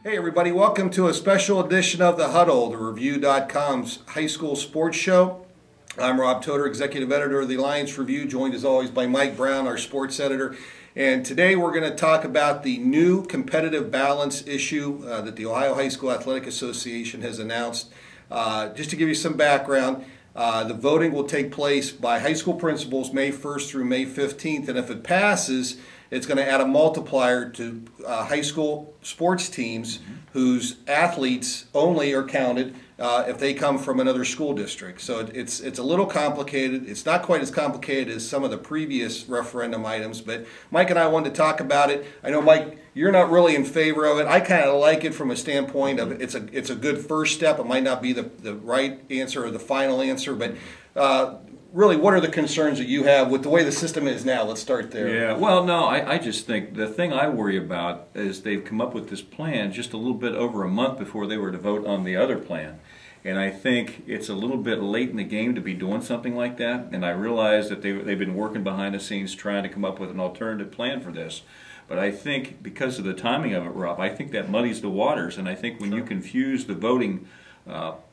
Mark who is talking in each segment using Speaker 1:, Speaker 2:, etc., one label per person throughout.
Speaker 1: Hey everybody, welcome to a special edition of the Huddle, the Review.com's high school sports show. I'm Rob Todor, executive editor of the Alliance Review, joined as always by Mike Brown, our sports editor. And today we're going to talk about the new competitive balance issue that the Ohio High School Athletic Association has announced. Just to give you some background, the voting will take place by high school principals May 1st through May 15th, and if it passes, it's going to add a multiplier to high school sports teams whose athletes only are counted if they come from another school district. So it's a little complicated. It's not quite as complicated as some of the previous referendum items, but Mike and I wanted to talk about it. I know, Mike, you're not really in favor of it. I kind of like it from a standpoint of it's a good first step. It might not be the right answer or the final answer, but really, what are the concerns that you have with the way the system is now? Let's start there.
Speaker 2: Yeah, well, no, I just think the thing I worry about is they've come up with this plan just a little bit over a month before they were to vote on the other plan. And I think it's a little bit late in the game to be doing something like that. And I realize that they've been working behind the scenes trying to come up with an alternative plan for this. But I think because of the timing of it, Rob, I think that muddies the waters. And I think when you confuse the voting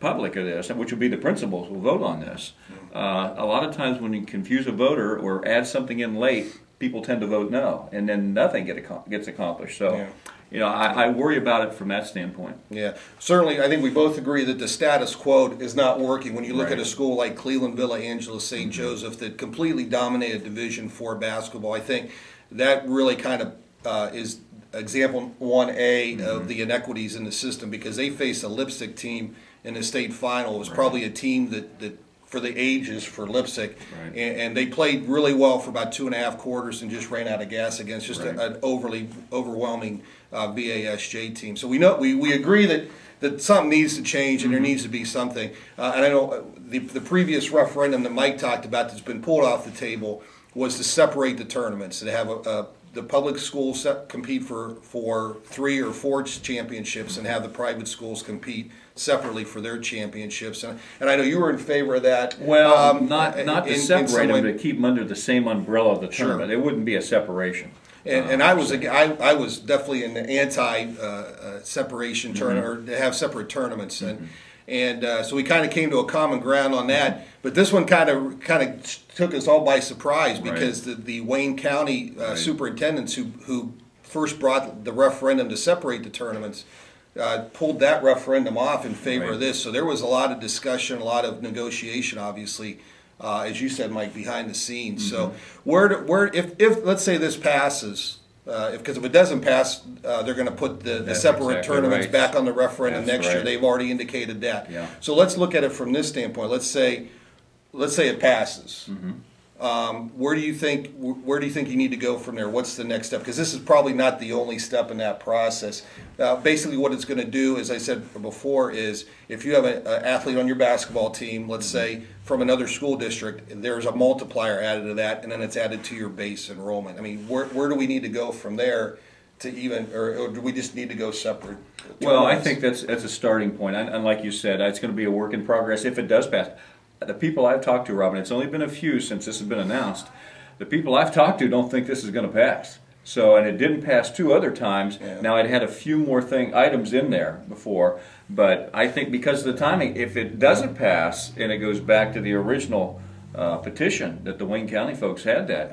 Speaker 2: public of this, which will be the principals will vote on this. A lot of times when you confuse a voter or add something in late, people tend to vote no, and then nothing gets accomplished. So, you know, I worry about it from that standpoint.
Speaker 1: Yeah, certainly. I think we both agree that the status quo is not working. When you look at a school like Cleveland Villa Angela St. Joseph that completely dominated Division IV basketball, I think that really kind of is example 1A of the inequities in the system, because they faced a Lipstick team in the state final. It was probably a team that for the ages for Lipstick, and they played really well for about 2.5 quarters and just ran out of gas against just an overwhelming VASJ team. So we agree that something needs to change and there needs to be something. And I know the previous referendum that Mike talked about that's been pulled off the table was to separate the tournaments, to have the public schools compete for 3 or 4 championships and have the private schools compete separately for their championships. And I know you were in favor of that.
Speaker 2: Well, not to separate them, to keep them under the same umbrella of the tournament. It wouldn't be a separation.
Speaker 1: And I was definitely in the anti-separation tournament, or to have separate tournaments. And so we kind of came to a common ground on that. But this one kind of took us all by surprise, because the Wayne County superintendents who first brought the referendum to separate the tournaments pulled that referendum off in favor of this. So there was a lot of discussion, a lot of negotiation, obviously, as you said, Mike, behind the scenes. So if let's say this passes, because if it doesn't pass, they're going to put the separate tournaments back on the referendum next year. They've already indicated that. So let's look at it from this standpoint. Let's say it passes. Where do you think you need to go from there? What's the next step? Because this is probably not the only step in that process. Basically, what it's going to do, as I said before, is if you have an athlete on your basketball team, let's say from another school district, there's a multiplier added to that, and then it's added to your base enrollment. I mean, where do we need to go from there to even, or do we just need to go separate?
Speaker 2: Well, I think that's a starting point. And like you said, it's going to be a work in progress if it does pass. The people I've talked to, Robin, it's only been a few since this has been announced. The people I've talked to don't think this is going to pass. So, and it didn't pass 2 other times. Now, it had a few more items in there before, but I think because of the timing, if it doesn't pass and it goes back to the original petition that the Wayne County folks had that,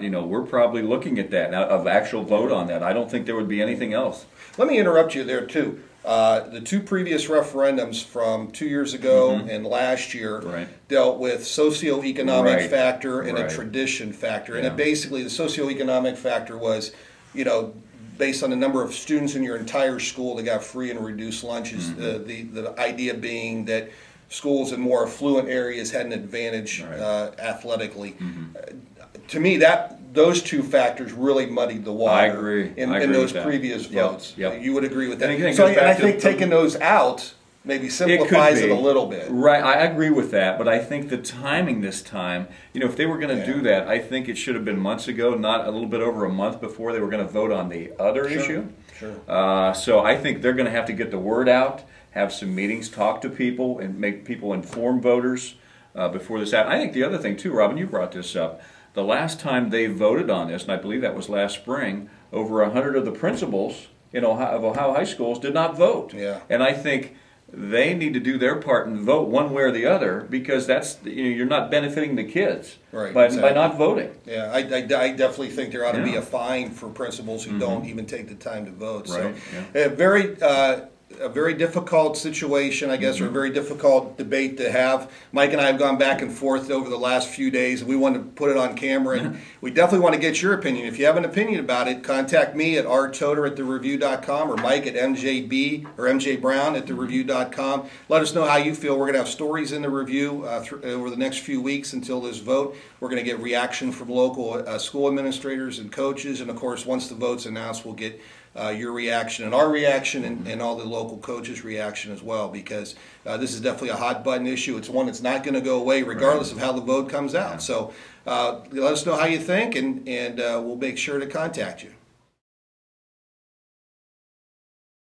Speaker 2: you know, we're probably looking at that now, of actual vote on that. I don't think there would be anything else.
Speaker 1: Let me interrupt you there too. The 2 previous referendums from 2 years ago and last year dealt with socioeconomic factor and a tradition factor. And basically the socioeconomic factor was, you know, based on the number of students in your entire school that got free and reduced lunches. The idea being that schools in more affluent areas had an advantage athletically. To me, those 2 factors really muddied the water.
Speaker 2: I agree.
Speaker 1: In those previous votes. You would agree with that.
Speaker 2: And
Speaker 1: I think taking those out maybe simplifies it a little bit.
Speaker 2: Right, I agree with that, but I think the timing this time, you know, if they were going to do that, I think it should have been months ago, not a little bit over a month before they were going to vote on the other issue. So I think they're going to have to get the word out, have some meetings, talk to people, and make people inform voters before this happens. I think the other thing too, Robin, you brought this up. The last time they voted on this, and I believe that was last spring, over 100 of the principals of Ohio high schools did not vote.
Speaker 1: Yeah.
Speaker 2: And I think they need to do their part and vote one way or the other, because that's, you're not benefiting the kids by not voting.
Speaker 1: Yeah, I definitely think there ought to be a fine for principals who don't even take the time to vote.
Speaker 2: Right.
Speaker 1: So, a very difficult situation, I guess, or a very difficult debate to have. Mike and I have gone back and forth over the last few days, and we wanted to put it on camera, and we definitely want to get your opinion. If you have an opinion about it, contact me at rtodor@thereview.com or Mike at mjb or mjbrown@thereview.com. Let us know how you feel. We're going to have stories in the review over the next few weeks until this vote. We're going to get reaction from local school administrators and coaches, and of course, once the vote's announced, we'll get your reaction and our reaction and all the local coaches' reaction as well, because this is definitely a hot button issue. It's one that's not going to go away regardless of how the vote comes out. So let us know how you think, and we'll make sure to contact you.